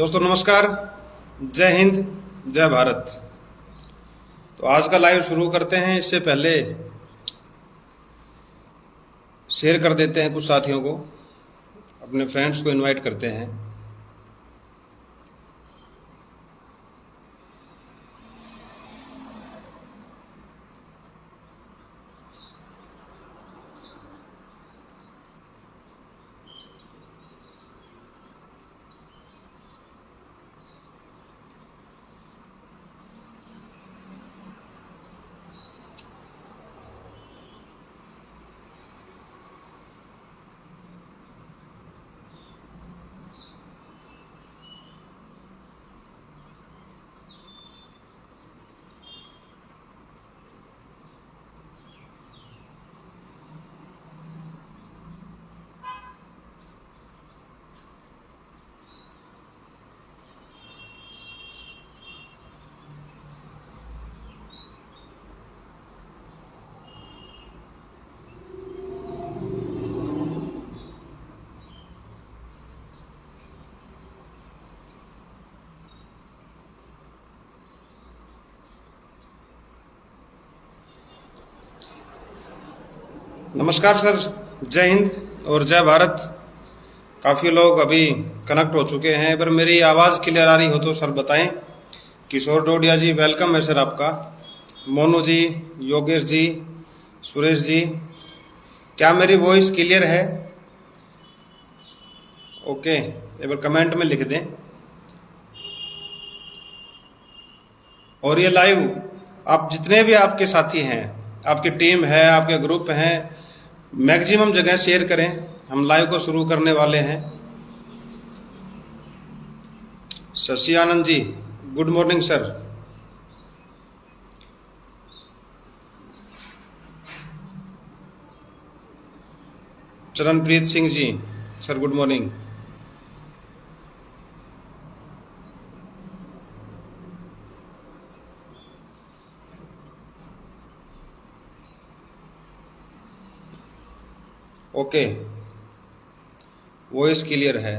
दोस्तों नमस्कार, जय हिंद, जय भारत। तो आज का लाइव शुरू करते हैं। इससे पहले शेयर कर देते हैं, कुछ साथियों को, अपने फ्रेंड्स को इनवाइट करते हैं। नमस्कार सर, जय हिंद और जय भारत। काफ़ी लोग अभी कनेक्ट हो चुके हैं, पर मेरी आवाज़ क्लियर आ रही हो तो सर बताएं। किशोर डोडिया जी, वेलकम है सर आपका। मोनू जी, योगेश जी, सुरेश जी, क्या मेरी वॉइस क्लियर है? ओके, एक बार कमेंट में लिख दें। और ये लाइव आप जितने भी आपके साथी हैं, आपकी टीम है, आपके ग्रुप हैं, मैक्सिमम जगह शेयर करें। हम लाइव को शुरू करने वाले हैं। Shashi Anand ji, good morning sir. Charanpreet Singh ji, sir good morning. Okay, voice clear है।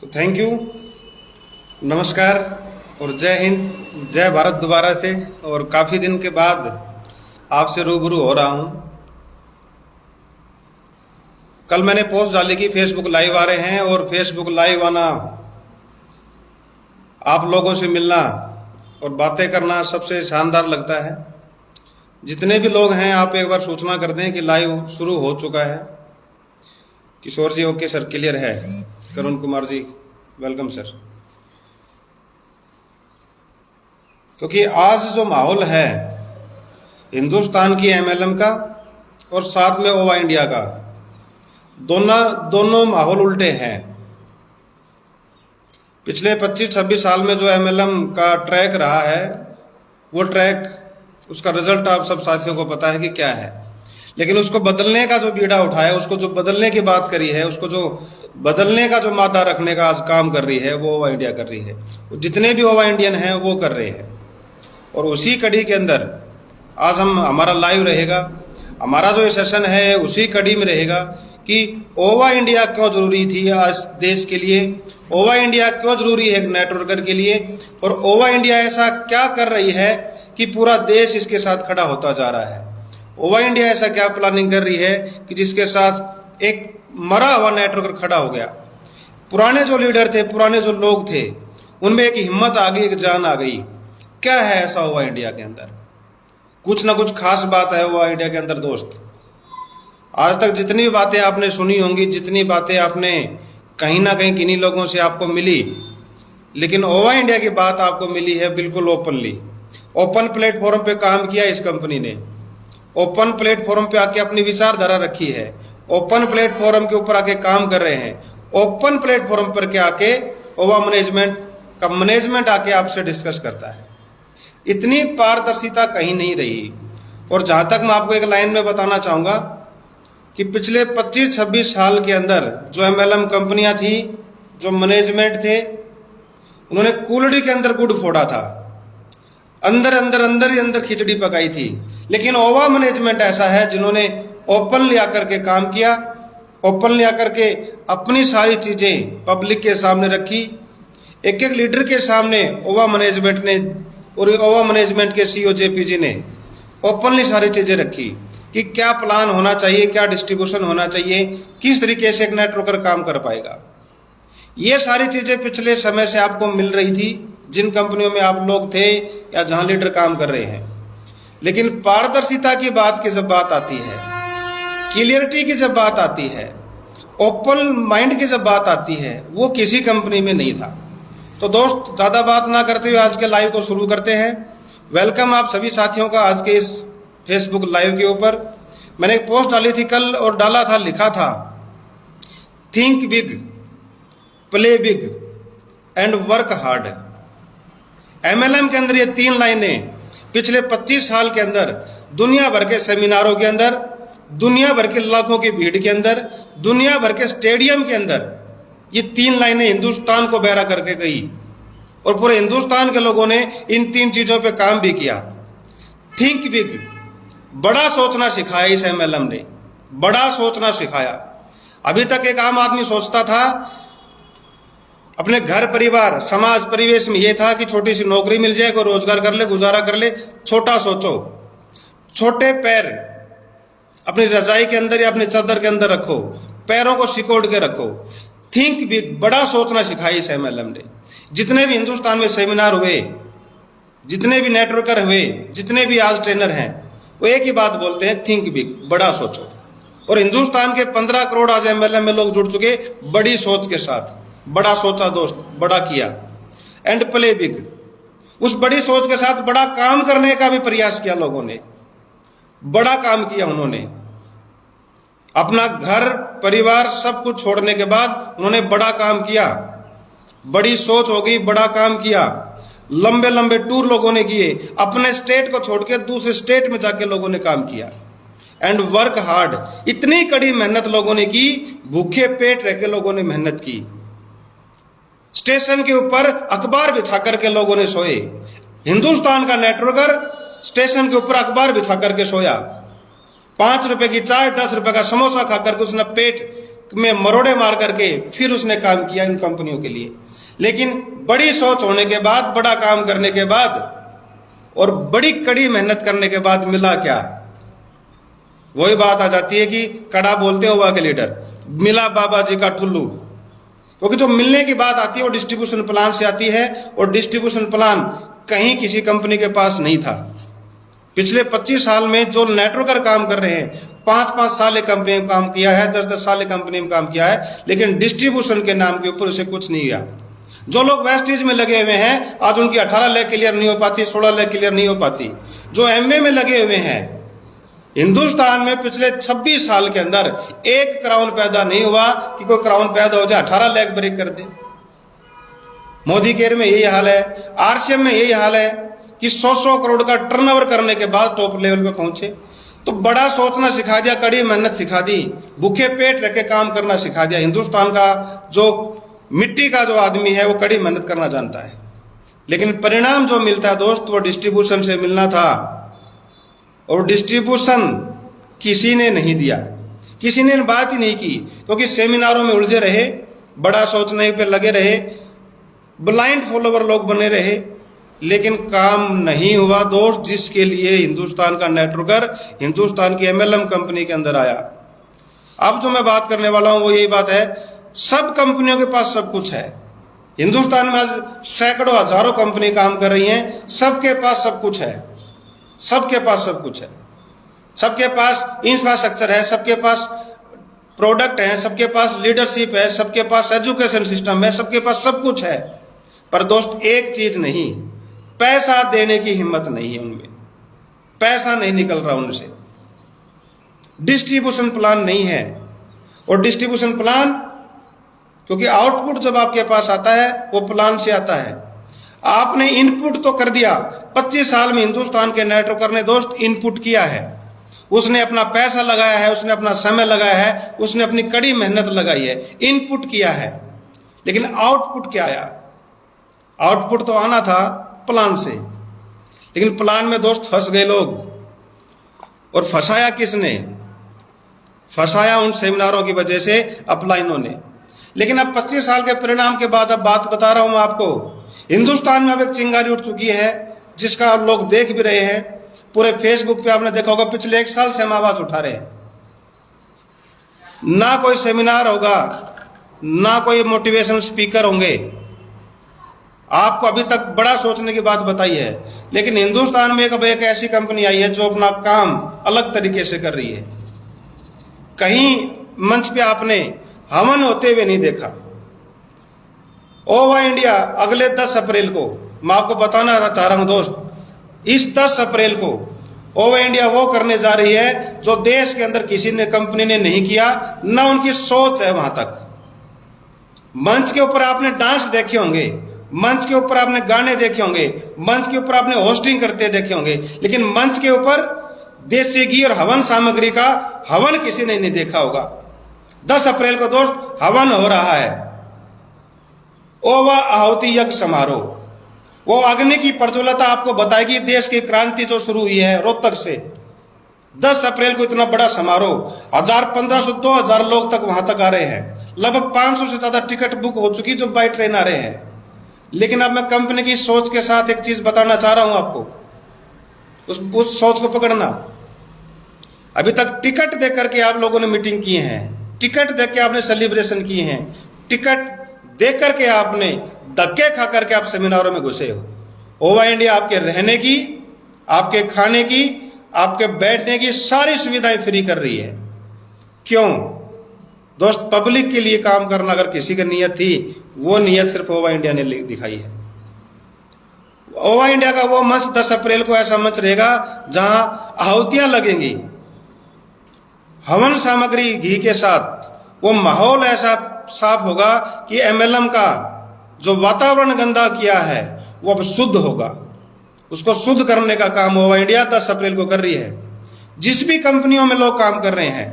तो थैंक यू, नमस्कार और जय हिंद, जय भारत दोबारा से। और काफ़ी दिन के बाद आपसे रूबरू हो रहा हूँ। कल मैंने पोस्ट डाली कि फेसबुक लाइव आ रहे हैं, और फेसबुक लाइव आना, आप लोगों से मिलना और बातें करना सबसे शानदार लगता है। जितने भी लोग हैं, आप एक बार सूचना कर दें कि लाइव शुरू हो चुका है। किशोर जी, ओके सर, क्लियर है। करुण कुमार जी, वेलकम सर। क्योंकि आज जो माहौल है हिंदुस्तान की एमएलएम का और साथ में ओवा इंडिया का, दोनों माहौल उल्टे हैं। पिछले 25-26 साल में जो एमएलएम का ट्रैक रहा है, वो ट्रैक, उसका रिजल्ट आप सब साथियों को पता है कि क्या है। लेकिन उसको बदलने का जो बीड़ा उठाया, उसको जो बदलने की बात करी है, उसको जो बदलने का जो मादा रखने का आज काम कर रही है, वो ओवा इंडिया कर रही है। जितने भी ओवा इंडियन हैं वो कर रहे हैं। और उसी कड़ी के अंदर आज हमारा लाइव रहेगा। हमारा जो सेशन है उसी कड़ी में रहेगा कि ओवा इंडिया क्यों जरूरी थी आज देश के लिए, ओवा इंडिया क्यों जरूरी है नेटवर्कर के लिए, और ओवा इंडिया ऐसा क्या कर रही है कि पूरा देश इसके साथ खड़ा होता जा रहा है। ओवा इंडिया ऐसा क्या प्लानिंग कर रही है कि जिसके साथ एक मरा हुआ नेटवर्कर खड़ा हो गया। पुराने जो लीडर थे, पुराने जो लोग थे, उनमें एक हिम्मत आ गई, एक जान आ गई। क्या है ऐसा ओवा इंडिया के अंदर? कुछ ना कुछ खास बात है ओवा इंडिया के अंदर दोस्त। आज तक जितनी बातें आपने सुनी होंगी, जितनी बातें आपने कहीं ना कहीं किन्हीं लोगों से आपको मिली, लेकिन ओवा इंडिया की बात आपको मिली है बिल्कुल ओपनली। ओपन प्लेटफॉर्म पे काम किया इस कंपनी ने, ओपन प्लेटफॉर्म पे आके अपनी विचारधारा रखी है, ओपन प्लेटफॉर्म के ऊपर आके काम कर रहे हैं। ओपन प्लेटफॉर्म पर के आके ओवा मैनेजमेंट आके आपसे डिस्कस करता है। इतनी पारदर्शिता कहीं नहीं रही। और जहां तक मैं आपको एक लाइन में बताना चाहूंगा कि पिछले 25-26 साल के अंदर जो एमएलएम कंपनियां थी, जो मैनेजमेंट थे, उन्होंने कूलड़ी के अंदर गुड़ फोड़ा था, अंदर ही अंदर खिचड़ी पकाई थी। लेकिन ओवा मैनेजमेंट ऐसा है जिन्होंने ओपनली आकर के काम किया ओपनली आकर के अपनी सारी चीजें पब्लिक के सामने रखी। एक एक लीडर के सामने ओवा मैनेजमेंट ने और ओवा मैनेजमेंट के सीईओ जेपी जी ने ओपनली सारी चीजें रखी कि क्या प्लान होना चाहिए, क्या डिस्ट्रीब्यूशन होना चाहिए, किस तरीके से एक नेटवर्कर काम कर पाएगा। ये सारी चीजें पिछले समय से आपको मिल रही थी जिन कंपनियों में आप लोग थे या जहां लीडर काम कर रहे हैं। लेकिन पारदर्शिता की बात की जब बात आती है, क्लियरिटी की जब बात आती है, ओपन माइंड की जब बात आती है, वो किसी कंपनी में नहीं था। तो दोस्त ज्यादा बात ना करते हुए आज के लाइव को शुरू करते हैं। वेलकम आप सभी साथियों का आज के इस फेसबुक लाइव के ऊपर। मैंने एक पोस्ट डाली थी कल और डाला था, लिखा था think big, play big and work hard. MLM के अंदर ये 3 लाइनें पिछले 25 साल के अंदर दुनिया भर के सेमिनारों के अंदर, दुनिया भर के लाखों की भीड़ के अंदर, दुनिया भर के स्टेडियम के अंदर ये 3 लाइनें हिंदुस्तान को बहरा करके गई और पूरे हिंदुस्तान के लोगों ने इन 3 चीजों पे काम भी किया। थिंक बिग, बड़ा सोचना सिखाया इस एमएलएम ने, बड़ा सोचना सिखाया। अभी तक एक आम आदमी सोचता था अपने घर परिवार समाज परिवेश में, यह था कि छोटी सी नौकरी मिल जाए, कोई रोजगार कर ले, गुजारा कर ले। छोटा सोचो, छोटे पैर अपनी रजाई के अंदर या अपने चादर के अंदर रखो, पैरों को सिकोड़ के रखो। थिंक बिग, बड़ा सोचना सिखाई इस एमएलएम ने। जितने भी हिंदुस्तान में सेमिनार हुए, जितने भी नेटवर्कर हुए, जितने भी आज ट्रेनर हैं, वो एक ही बात बोलते हैं, थिंक बिग, बड़ा सोचो। और हिंदुस्तान के 15 करोड़ आज एमएलएम में लोग जुड़ चुके बड़ी सोच के साथ। बड़ा सोचा दोस्त, बड़ा किया। एंड प्ले बिग, उस बड़ी सोच के साथ बड़ा काम करने का भी प्रयास किया लोगों ने, बड़ा काम किया उन्होंने। अपना घर परिवार सब कुछ छोड़ने के बाद उन्होंने बड़ा काम किया। बड़ी सोच हो गई, बड़ा काम किया। लंबे लंबे टूर लोगों ने किए, अपने स्टेट को छोड़ के दूसरे स्टेट में जाके लोगों ने काम किया। एंड वर्क हार्ड, इतनी कड़ी मेहनत लोगों ने की, भूखे पेट रह के लोगों ने मेहनत की। स्टेशन के ऊपर अखबार बिछा करके लोगों ने सोए। हिंदुस्तान का नेटवर्कर स्टेशन के ऊपर अखबार बिछा करके सोया। 5 रुपए की चाय, 10 रुपए का समोसा खा करके उसने पेट में मरोड़े मार करके फिर उसने काम किया इन कंपनियों के लिए। लेकिन बड़ी सोच होने के बाद, बड़ा काम करने के बाद और बड़ी कड़ी मेहनत करने के बाद मिला क्या? वही बात आ जाती है कि कड़ा बोलते हैं ओवा के लीडर, मिला बाबा जी का ठुल्लू। क्योंकि जो मिलने की बात आती है वो डिस्ट्रीब्यूशन प्लान से आती है, और डिस्ट्रीब्यूशन प्लान कहीं किसी कंपनी के पास नहीं था। पिछले 25 साल में जो नेटवर्कर काम कर रहे हैं, 5-5 साल एक कंपनी में काम किया है, 10-10 साल एक कंपनी में काम किया है, लेकिन डिस्ट्रीब्यूशन के नाम के ऊपर उसे कुछ नहीं किया। जो लोग वेस्टेज में लगे हुए हैं, आज उनकी 18 लाख क्लियर नहीं हो पाती, 16 लाख क्लियर नहीं हो पाती। जो एमवे में लगे हुए हैं, हिंदुस्तान में पिछले 26 साल के अंदर एक क्राउन पैदा नहीं हुआ कि कोई क्राउन पैदा हो जाए 18 लाख ब्रेक कर दे। मोदी केयर में यही हाल है, आरसीएम में यही हाल है कि 100 करोड़ का टर्नओवर करने के बाद टॉप लेवल पे पहुंचे। तो बड़ा सोचना सिखा दिया, कड़ी मेहनत सिखा दी, भूखे पेट रख के काम करना सिखा दिया। हिंदुस्तान का जो मिट्टी का जो आदमी है वो कड़ी मेहनत करना जानता है, लेकिन परिणाम जो मिलता है दोस्त वो डिस्ट्रीब्यूशन से मिलना था, और डिस्ट्रीब्यूशन किसी ने नहीं दिया, किसी ने बात ही नहीं की। क्योंकि सेमिनारों में उलझे रहे, बड़ा सोचने पे लगे रहे, ब्लाइंड फॉलोवर लोग बने रहे, लेकिन काम नहीं हुआ दोस्त, जिसके लिए हिंदुस्तान का नेटवर्कर हिंदुस्तान की एमएलएम कंपनी के अंदर आया। अब जो मैं बात करने वाला हूं वो यही बात है, सब कंपनियों के पास सब कुछ है। हिंदुस्तान में आज सैकड़ों हजारों कंपनी काम कर रही हैं, सबके पास सब कुछ है, सबके पास सब कुछ है। सबके पास इंफ्रास्ट्रक्चर है, सबके पास प्रोडक्ट है, सबके पास लीडरशिप है, सबके पास एजुकेशन सिस्टम है, सबके पास सब कुछ है। पर दोस्त एक चीज नहीं, पैसा देने की हिम्मत नहीं है उनमें, पैसा नहीं निकल रहा उनसे, डिस्ट्रीब्यूशन प्लान नहीं है। और डिस्ट्रीब्यूशन प्लान, क्योंकि आउटपुट जब आपके पास आता है वो प्लान से आता है। आपने इनपुट तो कर दिया, 25 साल में हिंदुस्तान के नेटवर्कर ने दोस्त इनपुट किया है, उसने अपना पैसा लगाया है, उसने अपना समय लगाया है, उसने अपनी कड़ी मेहनत लगाई है, इनपुट किया है। लेकिन आउटपुट क्या आया? आउटपुट तो आना था प्लान से, लेकिन प्लान में दोस्त फंस गए लोग। और फंसाया किसने? फंसाया उन सेमिनारों की वजह से अपलाइनों ने। लेकिन अब 25 साल के परिणाम के बाद अब बात बता रहा हूं मैं आपको, हिंदुस्तान में अब एक चिंगारी उठ चुकी है जिसका आप लोग देख भी रहे हैं। पूरे फेसबुक पे आपने देखा होगा, पिछले 1 साल से हम आवाज उठा रहे हैं। ना कोई सेमिनार होगा, ना कोई मोटिवेशनल स्पीकर होंगे, आपको अभी तक बड़ा सोचने की बात बताई है। लेकिन हिंदुस्तान में अब एक ऐसी कंपनी आई है जो अपना काम अलग तरीके से कर रही है। कहीं मंच पे आपने हवन होते हुए नहीं देखा। ओवा इंडिया अगले 10 अप्रैल को, मैं आपको बताना चाह रहा हूं दोस्त, इस 10 अप्रैल को ओवा इंडिया वो करने जा रही है जो देश के अंदर किसी ने कंपनी ने नहीं किया, ना उनकी सोच है वहां तक। मंच के ऊपर आपने डांस देखे होंगे, मंच के ऊपर आपने गाने देखे होंगे, मंच के ऊपर आपने होस्टिंग करते देखे होंगे, लेकिन मंच के ऊपर देसी घी और हवन सामग्री का हवन किसी ने नहीं देखा होगा। 10 अप्रैल को दोस्त हवन हो रहा है, ओवा आहुति यज्ञ समारोह। वो अग्नि की प्रज्वलता आपको बताएगी देश की क्रांति जो शुरू हुई है रोहतक से। 10 अप्रैल को इतना बड़ा समारोह, 1000, 1500, 2000 लोग तक वहां तक आ रहे हैं। लगभग 500 से ज्यादा टिकट बुक हो चुकी जो बाई ट्रेन आ रहे हैं। लेकिन अब मैं कंपनी की सोच के साथ एक चीज बताना चाह रहा हूं आपको, उस सोच को पकड़ना। अभी तक टिकट दे करके आप लोगों ने मीटिंग की है, टिकट दे के आपने सेलिब्रेशन किए हैं, टिकट दे करके आपने धक्के खा करके आप सेमिनारों में घुसे हो। ओवा इंडिया आपके रहने की, आपके खाने की, आपके बैठने की सारी सुविधाएं फ्री कर रही है। क्यों दोस्त? पब्लिक के लिए काम करना अगर किसी की नीयत थी, वो नीयत सिर्फ ओवा इंडिया ने दिखाई है। ओवा इंडिया का वो मंच 10 अप्रैल को ऐसा मंच रहेगा जहां आहुतियां लगेंगी हवन सामग्री घी के साथ। वो माहौल ऐसा साफ होगा कि एमएलएम का जो वातावरण गंदा किया है वो अब शुद्ध होगा। उसको शुद्ध करने का काम ओवा इंडिया 10 अप्रैल को कर रही है। जिस भी कंपनियों में लोग काम कर रहे हैं,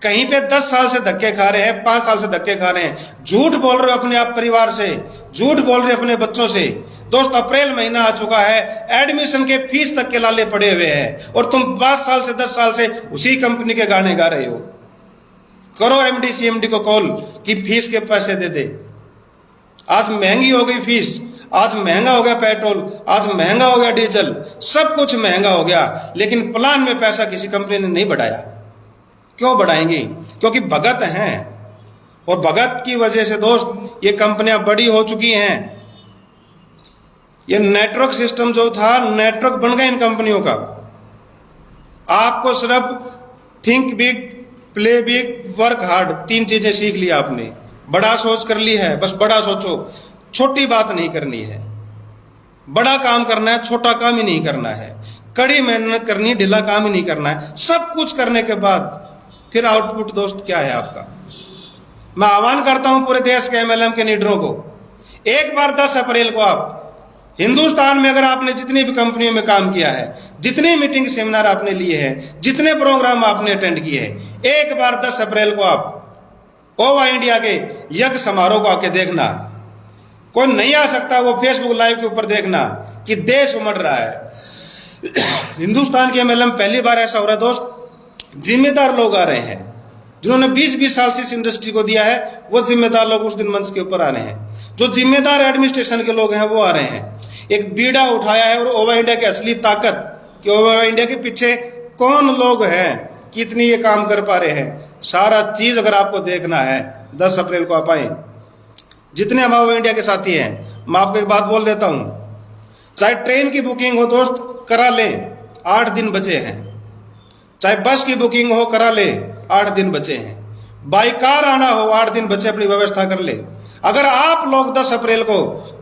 कहीं पे 10 साल से धक्के खा रहे हैं, 5 साल से धक्के खा रहे हैं, झूठ बोल रहे हो अपने आप परिवार से, झूठ बोल रहे अपने बच्चों से। दोस्त अप्रैल महीना आ चुका है, एडमिशन के फीस तक के लाले पड़े हुए हैं और तुम 5 साल से 10 साल से उसी कंपनी के गाने गा रहे हो। करो एमडी सीएमडी को कॉल कि फीस के पैसे दे दे। आज महंगी हो गई फीस, आज महंगा हो गया पेट्रोल, आज महंगा हो गया डीजल, सब कुछ महंगा हो गया, लेकिन प्लान में पैसा किसी कंपनी ने नहीं बढ़ाया। क्यों बढ़ाएंगी? क्योंकि भगत हैं, और भगत की वजह से दोस्त ये कंपनियां बड़ी हो चुकी हैं। ये नेटवर्क सिस्टम जो था, नेटवर्क बन गया इन कंपनियों का। आपको सिर्फ think big, play big, work hard, 3 चीजें सीख ली आपने। बड़ा सोच कर ली है, बस बड़ा सोचो, छोटी बात नहीं करनी है। बड़ा काम करना है, छोटा काम ही नहीं करना है। कड़ी मेहनत करनी, ढीला काम ही नहीं करना है। सब कुछ करने के बाद फिर आउटपुट दोस्त क्या है आपका? मैं आह्वान करता हूं पूरे देश के एमएलएम के लीडरों को, एक बार 10 अप्रैल को आप हिंदुस्तान में अगर आपने जितनी भी कंपनियों में काम किया है, जितनी मीटिंग सेमिनार आपने लिए हैं, जितने प्रोग्राम आपने अटेंड किए हैं, एक बार 10 अप्रैल को आप ओवा इंडिया के यज्ञ समारोह को आके देखना। कोई नहीं आ सकता, वो फेसबुक लाइव के ऊपर देखना कि देश उमड़ रहा है। हिंदुस्तान के एमएलएम पहली बार ऐसा हो रहा है दोस्त, जिम्मेदार लोग आ रहे हैं जिन्होंने 20-20 साल से इस इंडस्ट्री को दिया है। वो जिम्मेदार लोग उस दिन मंच के ऊपर आ रहे हैं। जो जिम्मेदार एडमिनिस्ट्रेशन के लोग हैं वो आ रहे हैं। एक बीड़ा उठाया है और ओवा इंडिया की असली ताकत कि ओवा इंडिया के पीछे कौन लोग हैं, कितनी ये काम कर पा रहे हैं, सारा चीज अगर आपको देखना है 10 अप्रैल को आप आए। जितने हम ओवा इंडिया के साथी हैं, मैं आपको एक बात बोल देता हूं, चाहे ट्रेन की बुकिंग हो दोस्त करा लें, 8 दिन बचे हैं। चाहे बस की बुकिंग हो करा ले, 8 दिन बचे हैं। बाई कार आना हो, 8 दिन बचे, अपनी व्यवस्था कर ले। अगर आप लोग 10 अप्रैल को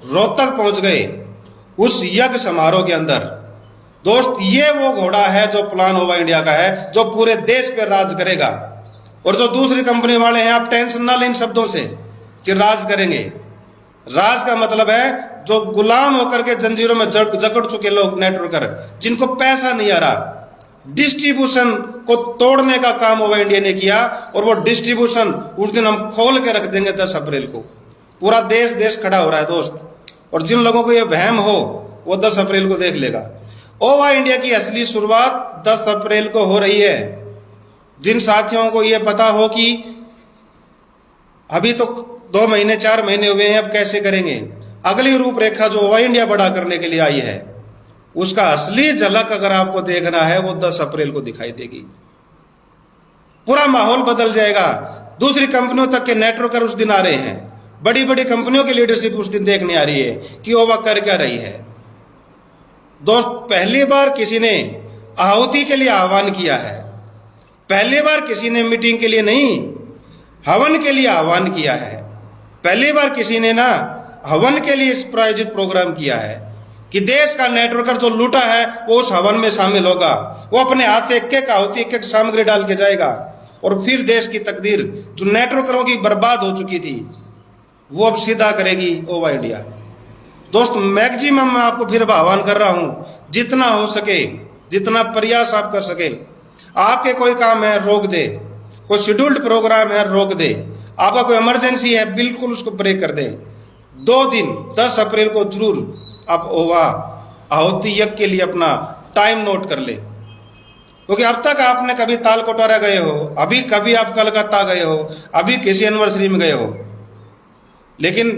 रोहतक पहुंच गए उस यज्ञ समारोह के अंदर, दोस्त ये वो घोड़ा है जो प्लान ओवा इंडिया का है, जो पूरे देश पे राज करेगा। और जो दूसरी कंपनी वाले हैं, आप टेंशन ना लें इन शब्दों से कि राज करेंगे। राज का मतलब है जो गुलाम होकर के जंजीरों में जकड़ चुके लोग, नेटवर्कर, जिनको पैसा नहीं आ रहा। डिस्ट्रीब्यूशन को तोड़ने का काम ओवा इंडिया ने किया, और वो डिस्ट्रीब्यूशन उस दिन हम खोल के रख देंगे 10 अप्रैल को। पूरा देश खड़ा हो रहा है दोस्त, और जिन लोगों को ये वहम हो वो 10 अप्रैल को देख लेगा। ओवा इंडिया की असली शुरुआत 10 अप्रैल को हो रही है। जिन साथियों को ये पता हो कि अभी तो 2 महीने 4 महीने हुए हैं, अब कैसे करेंगे, अगली रूपरेखा जो ओवा इंडिया बड़ा करने के लिए आई है उसका असली झलक अगर आपको देखना है वो 10 अप्रैल को दिखाई देगी। पूरा माहौल बदल जाएगा। दूसरी कंपनियों तक के नेटवर्कर उस दिन आ रहे हैं, बड़ी बड़ी कंपनियों की लीडरशिप उस दिन देखने आ रही है कि ओवा कर क्या रही है। दोस्त, पहली बार किसी ने आहुति के लिए आह्वान किया है, पहली बार किसी ने मीटिंग के लिए नहीं हवन के लिए आह्वान किया है, पहली बार किसी ने ना हवन के लिए प्रायोजित प्रोग्राम किया है कि देश का नेटवर्कर जो लूटा है वो उस हवन में शामिल होगा, वो अपने हाथ से एक एक आहुति एक एक सामग्री डाल के जाएगा और फिर देश की तकदीर जो नेटवर्करों की बर्बाद हो चुकी थी वो अब सीधा करेगी ओवा इंडिया। दोस्त, मैक्सिमम मैं आपको फिर आह्वान कर रहा हूं, जितना हो सके, जितना प्रयास आप कर सके, आपके कोई काम है रोक दे, कोई शेड्यूल्ड प्रोग्राम है रोक दे, आपका कोई इमरजेंसी है बिल्कुल उसको ब्रेक कर दे। 2 दिन 10 अप्रैल को जरूर आप ओवा आहुति यज्ञ के लिए अपना टाइम नोट कर ले, क्योंकि अब तक आपने कभी ताल कोटारा गए हो, अभी कभी आप कलकत्ता गए हो, अभी किसी एनिवर्सरी में गए हो, लेकिन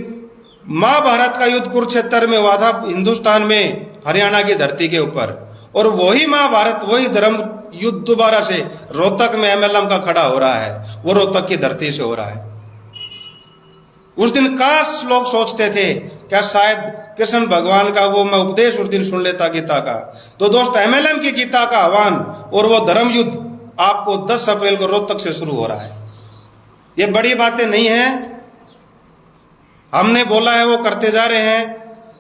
महाभारत का युद्ध कुरुक्षेत्र में हुआ था हिंदुस्तान में, हरियाणा की धरती के ऊपर, और वही महाभारत वही धर्म युद्ध दोबारा से रोहतक में एमएलएम का खड़ा हो रहा है, वो रोहतक की धरती से हो रहा है। उस दिन काश लोग सोचते थे क्या शायद कृष्ण भगवान का वो मैं उपदेश उस दिन सुन लेता गीता का। तो दोस्त, एमएलएम की गीता का आह्वान और वो धर्म युद्ध आपको 10 अप्रैल को रोहतक से शुरू हो रहा है। ये बड़ी बातें नहीं है, हमने बोला है वो करते जा रहे हैं,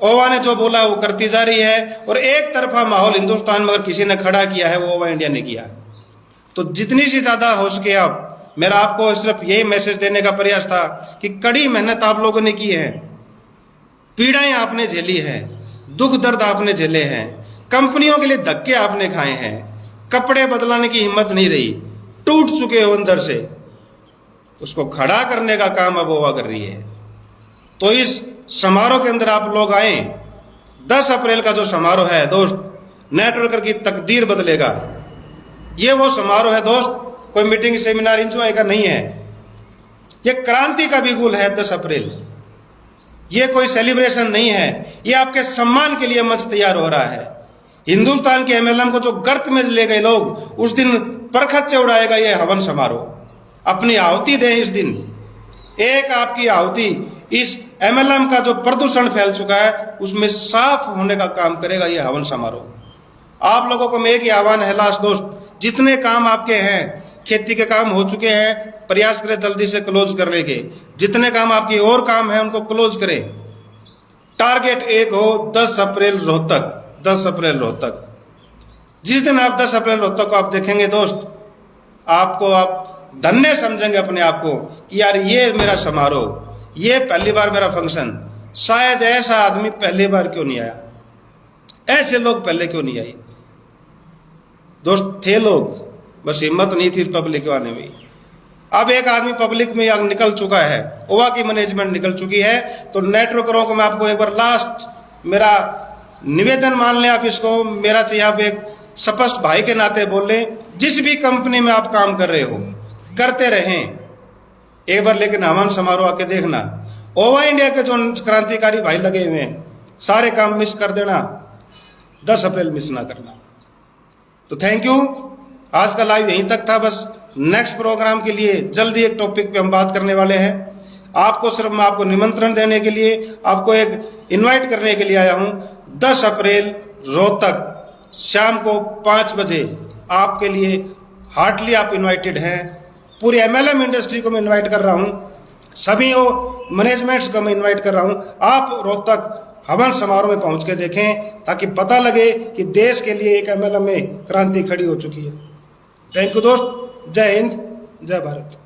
ओवा ने जो बोला है वो करती जा रही है, और एक तरफा माहौल हिंदुस्तान में अगर किसी ने खड़ा किया है वो ओवा इंडिया ने किया। तो जितनी सी ज्यादा हो सके आप, मेरा आपको सिर्फ यही मैसेज देने का प्रयास था कि कड़ी मेहनत आप लोगों ने की है, पीड़ाएं आपने झेली है, दुख दर्द आपने झेले हैं, कंपनियों के लिए धक्के आपने खाए हैं, कपड़े बदलाने की हिम्मत नहीं रही, टूट चुके हो अंदर से, उसको खड़ा करने का काम अब ओवा कर रही है। तो इस समारोह के अंदर आप लोग आए। 10 अप्रैल का जो समारोह है दोस्त, नेटवर्कर की तकदीर बदलेगा। ये वो समारोह है दोस्त, कोई मीटिंग सेमिनार इंजॉय का नहीं है, ये क्रांति का बिगुल है। 10 अप्रैल ये कोई सेलिब्रेशन नहीं है, ये आपके सम्मान के लिए मंच तैयार हो रहा है। हिंदुस्तान के एमएलएम को जो गर्त में ले गए लोग, उस दिन परखत से उड़ाएगा ये हवन समारोह। अपनी आहुति दें इस दिन, एक आपकी आहुति इस एमएलएम का जो प्रदूषण फैल चुका है उसमें साफ होने का काम करेगा ये हवन समारोह। आप लोगों को मैं एक ही आह्वान है लास्ट दोस्त, जितने काम आपके हैं, खेती के काम हो चुके हैं, प्रयास करें जल्दी से क्लोज करने के, जितने काम आपकी और काम है उनको क्लोज करें। टारगेट एक हो 10 अप्रैल रोहतक, 10 अप्रैल रोहतक। जिस दिन आप 10 अप्रैल रोहतक को आप देखेंगे दोस्त, आपको आप धन्य समझेंगे अपने आप को कि यार ये मेरा समारोह, ये पहली बार मेरा फंक्शन, शायद ऐसा आदमी पहली बार क्यों नहीं आया, ऐसे लोग पहले क्यों नहीं आए। दोस्त, थे लोग, बस हिम्मत नहीं थी पब्लिक आने में। अब एक आदमी पब्लिक में निकल चुका है, ओवा की मैनेजमेंट निकल चुकी है। तो नेटवर्करों को मैं आपको एक बार लास्ट मेरा निवेदन मान लें आप इसको, मेरा चाहिए आप एक स्पष्ट भाई के नाते बोल लें, जिस भी कंपनी में आप काम कर रहे हो करते रहें एक बार, लेकिन हवन समारोह आके देखना। ओवा इंडिया के जो क्रांतिकारी भाई लगे हुए हैं सारे काम मिस कर देना, 10 अप्रैल मिस ना करना। तो थैंक यू, आज का लाइव यहीं तक था। बस नेक्स्ट प्रोग्राम के लिए जल्दी एक टॉपिक पे हम बात करने वाले हैं। आपको सिर्फ मैं आपको निमंत्रण देने के लिए, आपको एक इनवाइट करने के लिए आया हूं। 10 अप्रैल रोहतक शाम को 5 बजे आपके लिए हार्टली आप इनवाइटेड हैं। पूरी एमएलएम इंडस्ट्री को मैं इनवाइट कर रहा हूं, सभी मैनेजमेंट्स को मैं इनवाइट कर रहा हूं। आप रोहतक हवन समारोह में पहुंच के देखें ताकि पता लगे कि देश के लिए एक एमएलएम में क्रांति खड़ी हो चुकी है। थैंक यू दोस्त, जय हिंद, जय भारत।